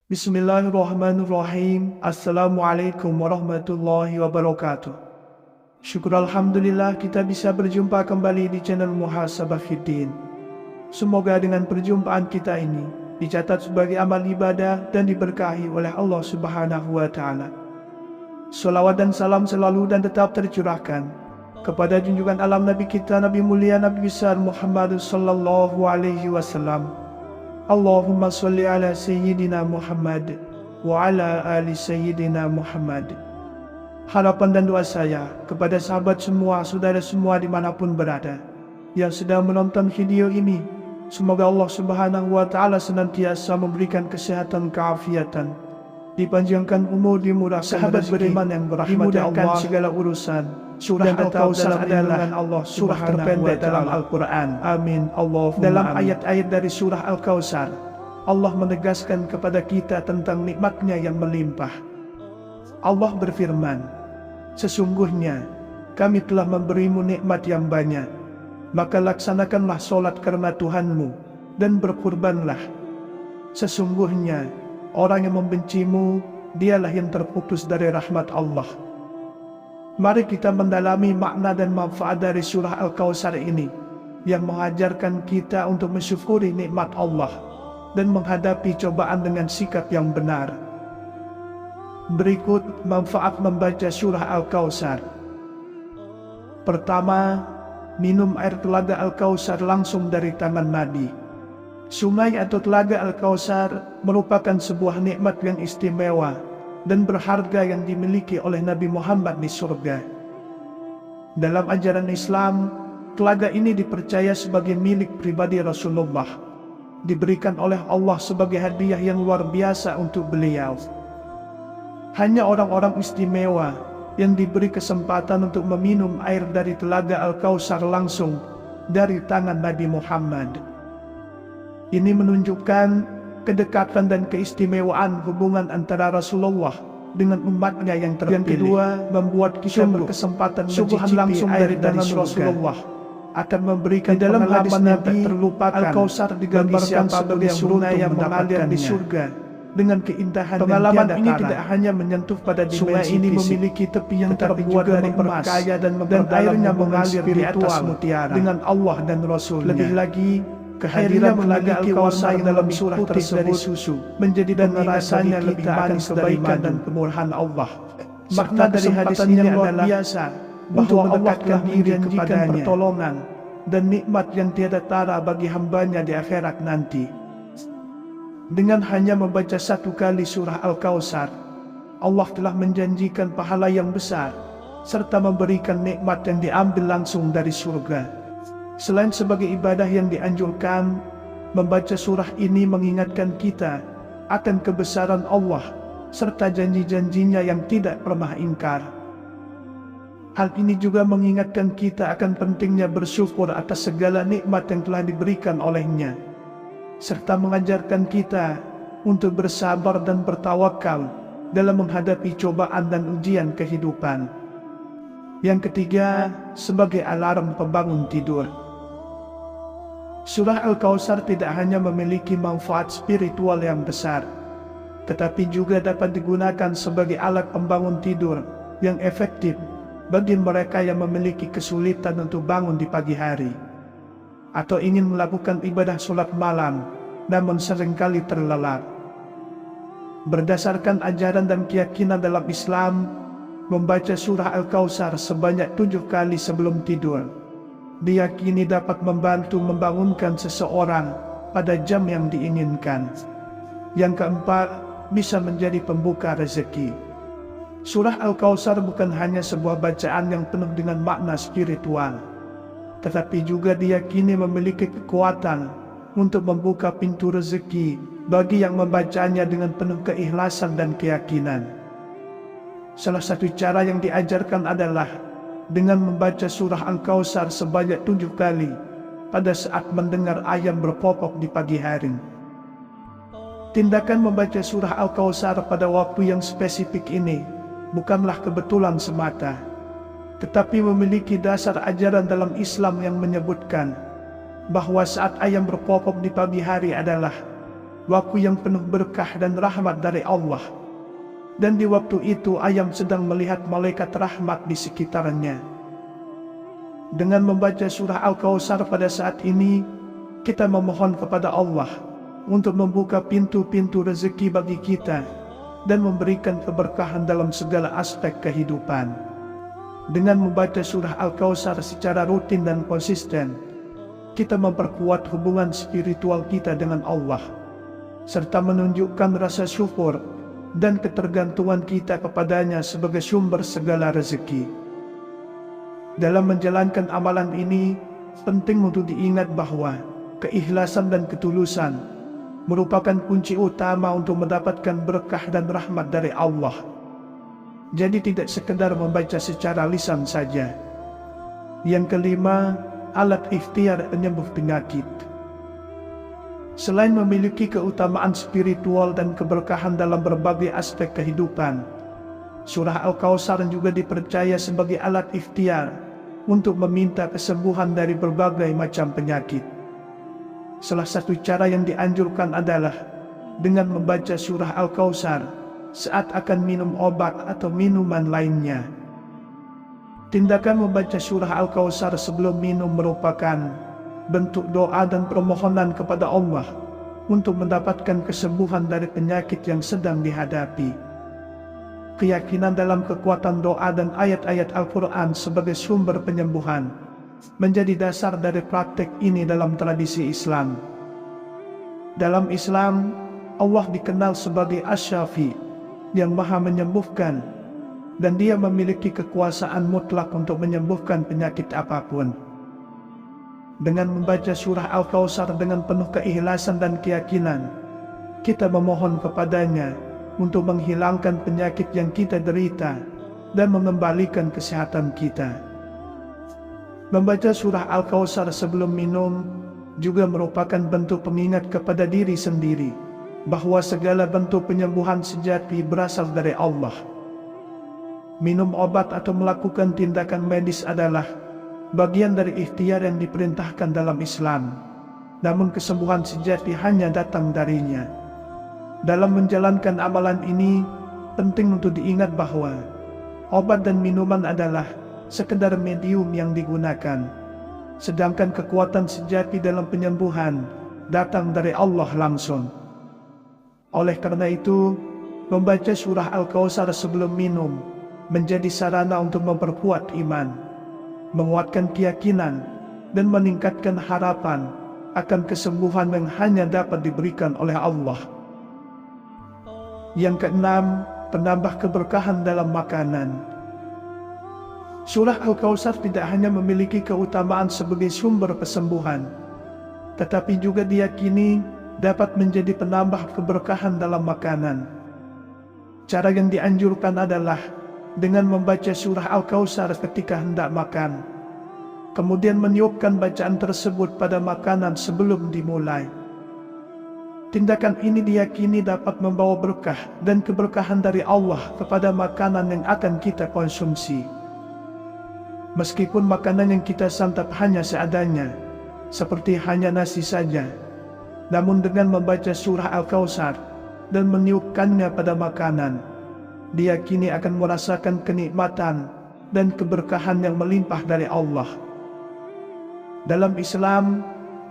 Bismillahirrahmanirrahim. Assalamualaikum warahmatullahi wabarakatuh. Syukur Alhamdulillah kita bisa berjumpa kembali di channel Muhasabah Fiddin. Semoga dengan perjumpaan kita ini dicatat sebagai amal ibadah dan diberkahi oleh Allah Subhanahu wa Ta'ala. Salawat dan salam selalu dan tetap tercurahkan kepada junjungan alam Nabi kita, Nabi mulia, Nabi besar Muhammad sallallahu alaihi wasallam. Allahumma salli ala Sayyidina Muhammad wa ala ali Sayyidina Muhammad. Harapan dan doa saya kepada sahabat semua, saudara semua dimanapun berada yang sedang menonton video ini, semoga Allah Subhanahu wa Ta'ala senantiasa memberikan kesehatan, keafiatan, dipanjangkan umur, dimurahkan Sahabat beriman yang berahmati Allah, segala urusan. Surah Al-Kautsar adalah Allah surah terpendek dalam Al-Quran. Amin. Dalam ayat-ayat dari surah Al-Kautsar, Allah menegaskan kepada kita tentang nikmatnya yang melimpah. Allah berfirman, sesungguhnya kami telah memberimu nikmat yang banyak, maka laksanakanlah solat karena Tuhanmu dan berkurbanlah. Sesungguhnya orang yang membencimu, dialah yang terputus dari rahmat Allah. Mari kita mendalami makna dan manfaat dari surah Al-Kautsar ini yang mengajarkan kita untuk mensyukuri nikmat Allah dan menghadapi cobaan dengan sikap yang benar. Berikut manfaat membaca surah Al-Kautsar. Pertama, minum air telaga Al-Kautsar langsung dari tangan Nabi. Sungai atau telaga Al-Kautsar merupakan sebuah nikmat yang istimewa dan berharga yang dimiliki oleh Nabi Muhammad di surga. Dalam ajaran Islam, telaga ini dipercaya sebagai milik pribadi Rasulullah, diberikan oleh Allah sebagai hadiah yang luar biasa untuk beliau. Hanya orang-orang istimewa yang diberi kesempatan untuk meminum air dari telaga Al-Kautsar langsung dari tangan Nabi Muhammad. Ini menunjukkan kedekatan dan keistimewaan hubungan antara Rasulullah dengan umatnya yang terpilih. Yang kedua, membuat kita berkesempatan mencicipi langsung dari Rasulullah akan memberikan dalam hadis Nabi terlupakan. Al-Kautsar digambarkan sebagai sungai yang mengalir di surga dengan keindahan. Pengalaman ini tidak hanya menyentuh pada dimensi ini memiliki tepi yang terbuat dari emas dan airnya mengalir di atas mutiara dengan Allah dan Rasulnya. Lebih lagi, kehadiran telaga Al-Kautsar dalam surah tersebut dari susu menjadi dan rasanya lebih manis dari kebaikan dan kemurahan Allah. Makna dari hadis ini adalah biasa bahwa Allah telah menjanjikan pertolongan dan nikmat yang tiada tara bagi hambanya di akhirat nanti. Dengan hanya membaca satu kali surah Al-Kautsar, Allah telah menjanjikan pahala yang besar serta memberikan nikmat yang diambil langsung dari surga. Selain sebagai ibadah yang dianjurkan, membaca surah ini mengingatkan kita akan kebesaran Allah serta janji-janjinya yang tidak pernah ingkar. Hal ini juga mengingatkan kita akan pentingnya bersyukur atas segala nikmat yang telah diberikan olehnya, serta mengajarkan kita untuk bersabar dan bertawakal dalam menghadapi cobaan dan ujian kehidupan. Yang ketiga, sebagai alarm pembangun tidur. Surah Al-Kautsar tidak hanya memiliki manfaat spiritual yang besar, tetapi juga dapat digunakan sebagai alat pembangun tidur yang efektif bagi mereka yang memiliki kesulitan untuk bangun di pagi hari, atau ingin melakukan ibadah sholat malam namun seringkali terlelap. Berdasarkan ajaran dan keyakinan dalam Islam, membaca surah Al-Kautsar sebanyak 7 kali sebelum tidur diyakini dapat membantu membangunkan seseorang pada jam yang diinginkan. Yang keempat, bisa menjadi pembuka rezeki. Surah Al-Kautsar bukan hanya sebuah bacaan yang penuh dengan makna spiritual, tetapi juga diyakini memiliki kekuatan untuk membuka pintu rezeki bagi yang membacanya dengan penuh keikhlasan dan keyakinan. Salah satu cara yang diajarkan adalah dengan membaca surah Al-Kautsar sebanyak 7 kali pada saat mendengar ayam berkokok di pagi hari. Tindakan membaca surah Al-Kautsar pada waktu yang spesifik ini bukanlah kebetulan semata, tetapi memiliki dasar ajaran dalam Islam yang menyebutkan bahwa saat ayam berkokok di pagi hari adalah waktu yang penuh berkah dan rahmat dari Allah. Dan di waktu itu ayam sedang melihat malaikat rahmat di sekitarnya. Dengan membaca surah Al-Kautsar pada saat ini, kita memohon kepada Allah untuk membuka pintu-pintu rezeki bagi kita dan memberikan keberkahan dalam segala aspek kehidupan. Dengan membaca surah Al-Kautsar secara rutin dan konsisten, kita memperkuat hubungan spiritual kita dengan Allah, serta menunjukkan rasa syukur dan ketergantungan kita kepadanya sebagai sumber segala rezeki. Dalam menjalankan amalan ini, penting untuk diingat bahwa keikhlasan dan ketulusan merupakan kunci utama untuk mendapatkan berkah dan rahmat dari Allah. Jadi tidak sekedar membaca secara lisan saja. Yang kelima, alat ikhtiar penyembuh penyakit. Selain memiliki keutamaan spiritual dan keberkahan dalam berbagai aspek kehidupan, surah Al-Kautsar juga dipercaya sebagai alat ikhtiar untuk meminta kesembuhan dari berbagai macam penyakit. Salah satu cara yang dianjurkan adalah dengan membaca surah Al-Kautsar saat akan minum obat atau minuman lainnya. Tindakan membaca surah Al-Kautsar sebelum minum merupakan bentuk doa dan permohonan kepada Allah untuk mendapatkan kesembuhan dari penyakit yang sedang dihadapi. Keyakinan dalam kekuatan doa dan ayat-ayat Al-Quran sebagai sumber penyembuhan menjadi dasar dari praktek ini dalam tradisi Islam. Dalam Islam, Allah dikenal sebagai Asy-Syafi, yang maha menyembuhkan, dan Dia memiliki kekuasaan mutlak untuk menyembuhkan penyakit apapun. Dengan membaca surah Al-Kautsar dengan penuh keikhlasan dan keyakinan, kita memohon kepadanya untuk menghilangkan penyakit yang kita derita dan mengembalikan kesehatan kita. Membaca surah Al-Kautsar sebelum minum juga merupakan bentuk pengingat kepada diri sendiri bahwa segala bentuk penyembuhan sejati berasal dari Allah. Minum obat atau melakukan tindakan medis adalah bagian dari ikhtiar yang diperintahkan dalam Islam, namun kesembuhan sejati hanya datang darinya. Dalam menjalankan amalan ini, penting untuk diingat bahwa obat dan minuman adalah sekedar medium yang digunakan, sedangkan kekuatan sejati dalam penyembuhan datang dari Allah langsung. Oleh karena itu, membaca surah Al-Kautsar sebelum minum menjadi sarana untuk memperkuat iman, menguatkan keyakinan, dan meningkatkan harapan akan kesembuhan yang hanya dapat diberikan oleh Allah. Yang keenam, penambah keberkahan dalam makanan. Surah Al-Kautsar tidak hanya memiliki keutamaan sebagai sumber kesembuhan, tetapi juga diyakini dapat menjadi penambah keberkahan dalam makanan. Cara yang dianjurkan adalah dengan membaca surah Al-Kautsar ketika hendak makan, kemudian meniupkan bacaan tersebut pada makanan sebelum dimulai. Tindakan ini diyakini dapat membawa berkah dan keberkahan dari Allah kepada makanan yang akan kita konsumsi. Meskipun makanan yang kita santap hanya seadanya, seperti hanya nasi saja, namun dengan membaca surah Al-Kautsar dan meniupkannya pada makanan, diyakini akan merasakan kenikmatan dan keberkahan yang melimpah dari Allah. Dalam Islam,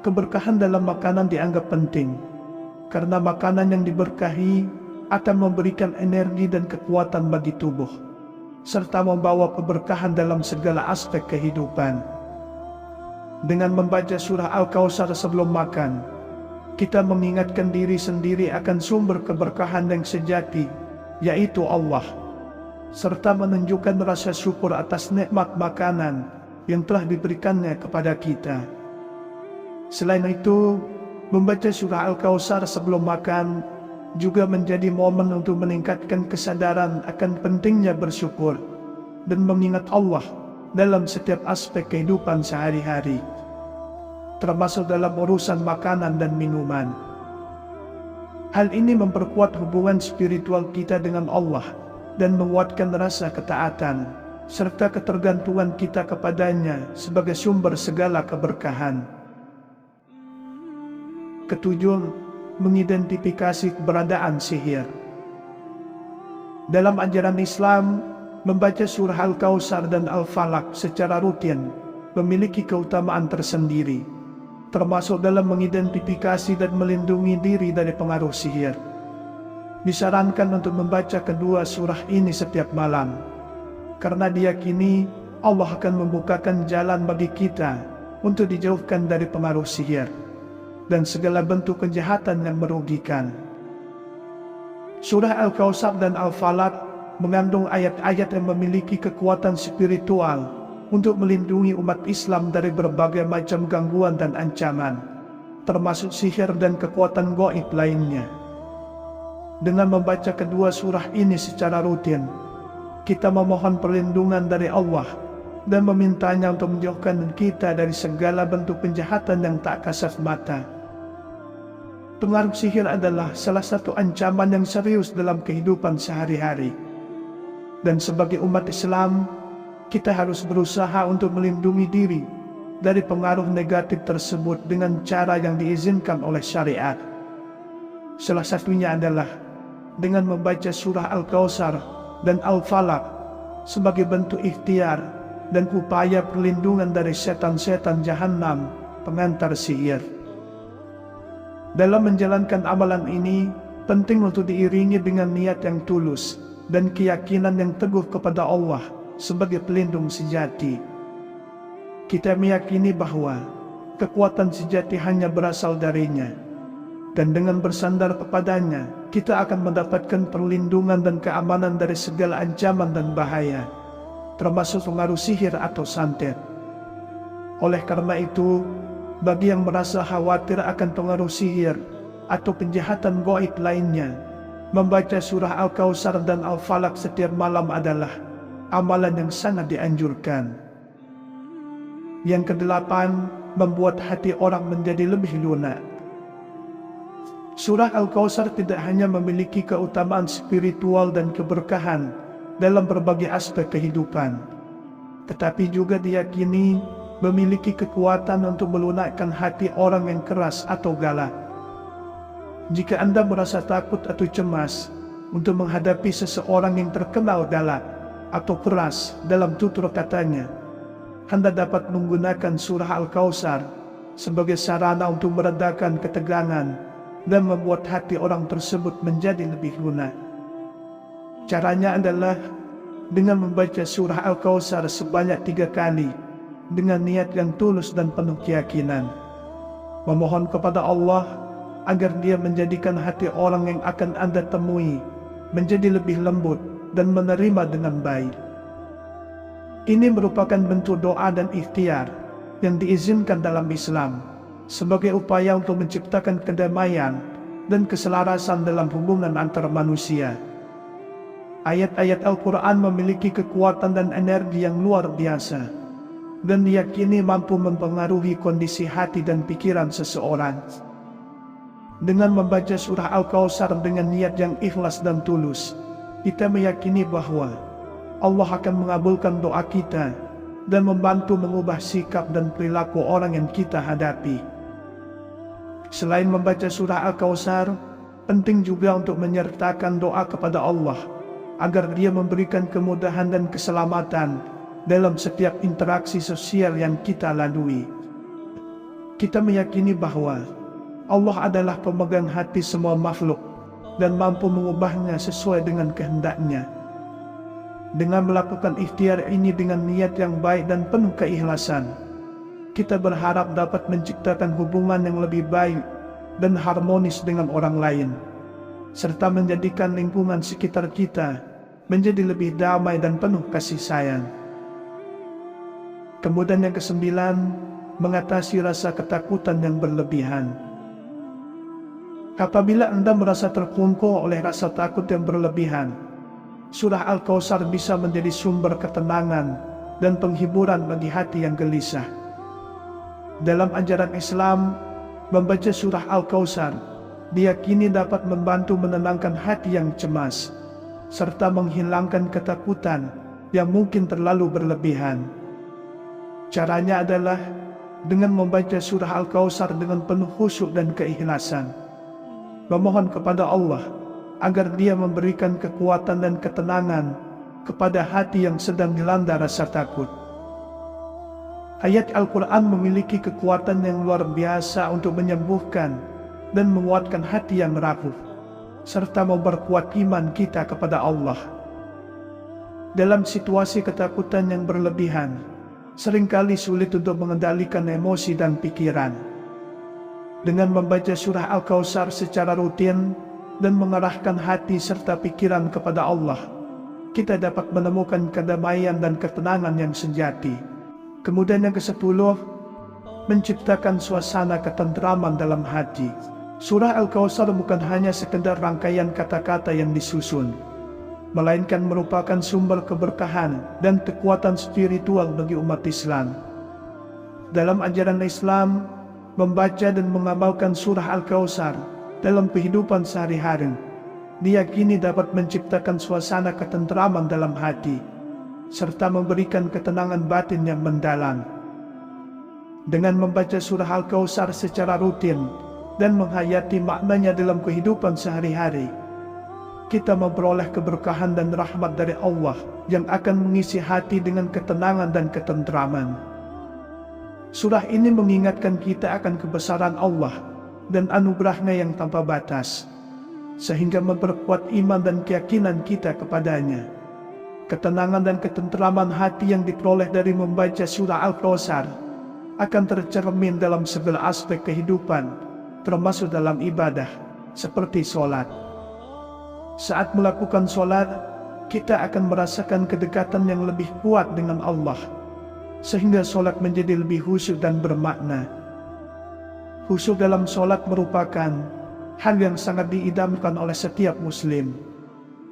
keberkahan dalam makanan dianggap penting, karena makanan yang diberkahi akan memberikan energi dan kekuatan bagi tubuh, serta membawa keberkahan dalam segala aspek kehidupan. Dengan membaca surah Al-Kautsar sebelum makan, kita mengingatkan diri sendiri akan sumber keberkahan yang sejati, yaitu Allah, serta menunjukkan rasa syukur atas nikmat makanan yang telah diberikannya kepada kita. Selain itu, membaca surah Al-Kautsar sebelum makan juga menjadi momen untuk meningkatkan kesadaran akan pentingnya bersyukur dan mengingat Allah dalam setiap aspek kehidupan sehari-hari. termasuk dalam urusan makanan dan minuman. Hal ini memperkuat hubungan spiritual kita dengan Allah dan menguatkan rasa ketaatan serta ketergantungan kita kepadanya sebagai sumber segala keberkahan. Ketujuh, mengidentifikasi keberadaan sihir. Dalam ajaran Islam, membaca surah Al-Kautsar dan Al-Falaq secara rutin memiliki keutamaan tersendiri, termasuk dalam mengidentifikasi dan melindungi diri dari pengaruh sihir. Disarankan untuk membaca kedua surah ini setiap malam, karena diyakini Allah akan membukakan jalan bagi kita untuk dijauhkan dari pengaruh sihir dan segala bentuk kejahatan yang merugikan. Surah Al-Kautsar dan Al-Falaq mengandung ayat-ayat yang memiliki kekuatan spiritual untuk melindungi umat Islam dari berbagai macam gangguan dan ancaman, termasuk sihir dan kekuatan gaib lainnya. Dengan membaca kedua surah ini secara rutin, kita memohon perlindungan dari Allah dan memintanya untuk menjauhkan kita dari segala bentuk kejahatan yang tak kasat mata. Pengaruh sihir adalah salah satu ancaman yang serius dalam kehidupan sehari-hari. Dan sebagai umat Islam, kita harus berusaha untuk melindungi diri dari pengaruh negatif tersebut dengan cara yang diizinkan oleh syariat. Salah satunya adalah dengan membaca surah Al-Kautsar dan Al-Falaq sebagai bentuk ikhtiar dan upaya perlindungan dari setan-setan jahanam pengantar sihir. Dalam menjalankan amalan ini, penting untuk diiringi dengan niat yang tulus dan keyakinan yang teguh kepada Allah sebagai pelindung sejati. Kita meyakini bahwa kekuatan sejati hanya berasal darinya, dan dengan bersandar kepadanya, kita akan mendapatkan perlindungan dan keamanan dari segala ancaman dan bahaya, termasuk pengaruh sihir atau santet. Oleh karena itu, bagi yang merasa khawatir akan pengaruh sihir atau penjahatan gaib lainnya, membaca surah Al-Kautsar dan Al-Falaq setiap malam adalah amalan yang sangat dianjurkan. Yang kedelapan, membuat hati orang menjadi lebih lunak. Surah Al-Kautsar tidak hanya memiliki keutamaan spiritual dan keberkahan dalam berbagai aspek kehidupan, tetapi juga diyakini memiliki kekuatan untuk melunakkan hati orang yang keras atau galak. Jika Anda merasa takut atau cemas untuk menghadapi seseorang yang terkenal galak atau keras dalam tutur katanya, Anda dapat menggunakan surah Al-Kautsar sebagai sarana untuk meredakan ketegangan dan membuat hati orang tersebut menjadi lebih lunak. Caranya adalah dengan membaca surah Al-Kautsar sebanyak 3 kali dengan niat yang tulus dan penuh keyakinan, memohon kepada Allah agar Dia menjadikan hati orang yang akan Anda temui menjadi lebih lembut dan menerima dengan baik. Ini merupakan bentuk doa dan ikhtiar yang diizinkan dalam Islam sebagai upaya untuk menciptakan kedamaian dan keselarasan dalam hubungan antar manusia. Ayat-ayat Al-Quran memiliki kekuatan dan energi yang luar biasa, dan diyakini mampu mempengaruhi kondisi hati dan pikiran seseorang. Dengan membaca surah Al-Kautsar dengan niat yang ikhlas dan tulus, kita meyakini bahwa Allah akan mengabulkan doa kita dan membantu mengubah sikap dan perilaku orang yang kita hadapi. Selain membaca surah Al-Kautsar, penting juga untuk menyertakan doa kepada Allah agar Dia memberikan kemudahan dan keselamatan dalam setiap interaksi sosial yang kita lalui. Kita meyakini bahwa Allah adalah pemegang hati semua makhluk dan mampu mengubahnya sesuai dengan kehendak-Nya. Dengan melakukan ikhtiar ini dengan niat yang baik dan penuh keikhlasan, kita berharap dapat menciptakan hubungan yang lebih baik dan harmonis dengan orang lain, serta menjadikan lingkungan sekitar kita menjadi lebih damai dan penuh kasih sayang. Kemudian yang kesembilan, mengatasi rasa ketakutan yang berlebihan. Apabila Anda merasa terkungkung oleh rasa takut yang berlebihan, surah Al-Kautsar bisa menjadi sumber ketenangan dan penghiburan bagi hati yang gelisah. Dalam ajaran Islam, membaca surah Al-Kautsar diyakini dapat membantu menenangkan hati yang cemas, serta menghilangkan ketakutan yang mungkin terlalu berlebihan. Caranya adalah dengan membaca surah Al-Kautsar dengan penuh khusyuk dan keikhlasan. Memohon kepada Allah agar Dia memberikan kekuatan dan ketenangan kepada hati yang sedang dilanda rasa takut. Ayat Al-Quran memiliki kekuatan yang luar biasa untuk menyembuhkan dan menguatkan hati yang rapuh, serta memperkuat iman kita kepada Allah. Dalam situasi ketakutan yang berlebihan, seringkali sulit untuk mengendalikan emosi dan pikiran. Dengan membaca surah Al-Kautsar secara rutin dan mengarahkan hati serta pikiran kepada Allah, kita dapat menemukan kedamaian dan ketenangan yang sejati. Kemudian yang ke-10, menciptakan suasana ketentraman dalam hati. Surah Al-Kautsar bukan hanya sekedar rangkaian kata-kata yang disusun, melainkan merupakan sumber keberkahan dan kekuatan spiritual bagi umat Islam. Dalam ajaran Islam, membaca dan mengamalkan surah Al-Kautsar dalam kehidupan sehari-hari diyakini dapat menciptakan suasana ketentraman dalam hati, serta memberikan ketenangan batin yang mendalam. Dengan membaca surah Al-Kautsar secara rutin dan menghayati maknanya dalam kehidupan sehari-hari, kita memperoleh keberkahan dan rahmat dari Allah yang akan mengisi hati dengan ketenangan dan ketentraman. Surah ini mengingatkan kita akan kebesaran Allah dan anugerahnya yang tanpa batas, sehingga memperkuat iman dan keyakinan kita kepadanya. Ketenangan dan ketentraman hati yang diperoleh dari membaca surah Al-Kautsar akan tercermin dalam segala aspek kehidupan, termasuk dalam ibadah, seperti sholat. Saat melakukan sholat, kita akan merasakan kedekatan yang lebih kuat dengan Allah, sehingga sholat menjadi lebih khusyuk dan bermakna. Khusyuk dalam sholat merupakan hal yang sangat diidamkan oleh setiap muslim,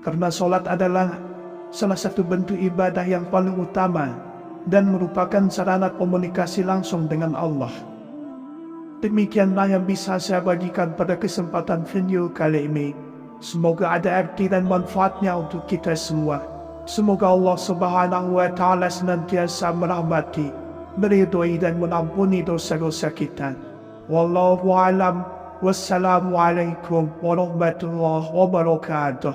karena sholat adalah salah satu bentuk ibadah yang paling utama dan merupakan sarana komunikasi langsung dengan Allah. Demikianlah yang bisa saya bagikan pada kesempatan video kali ini. Semoga ada arti dan manfaatnya untuk kita semua. Semoga Allah Subhanahu wa Ta'ala senantiasa merahmati, meridhoi dan mengampuni dosa-dosa kita. Wallahu a'lam. Wassalamualaikum warahmatullahi wabarakatuh.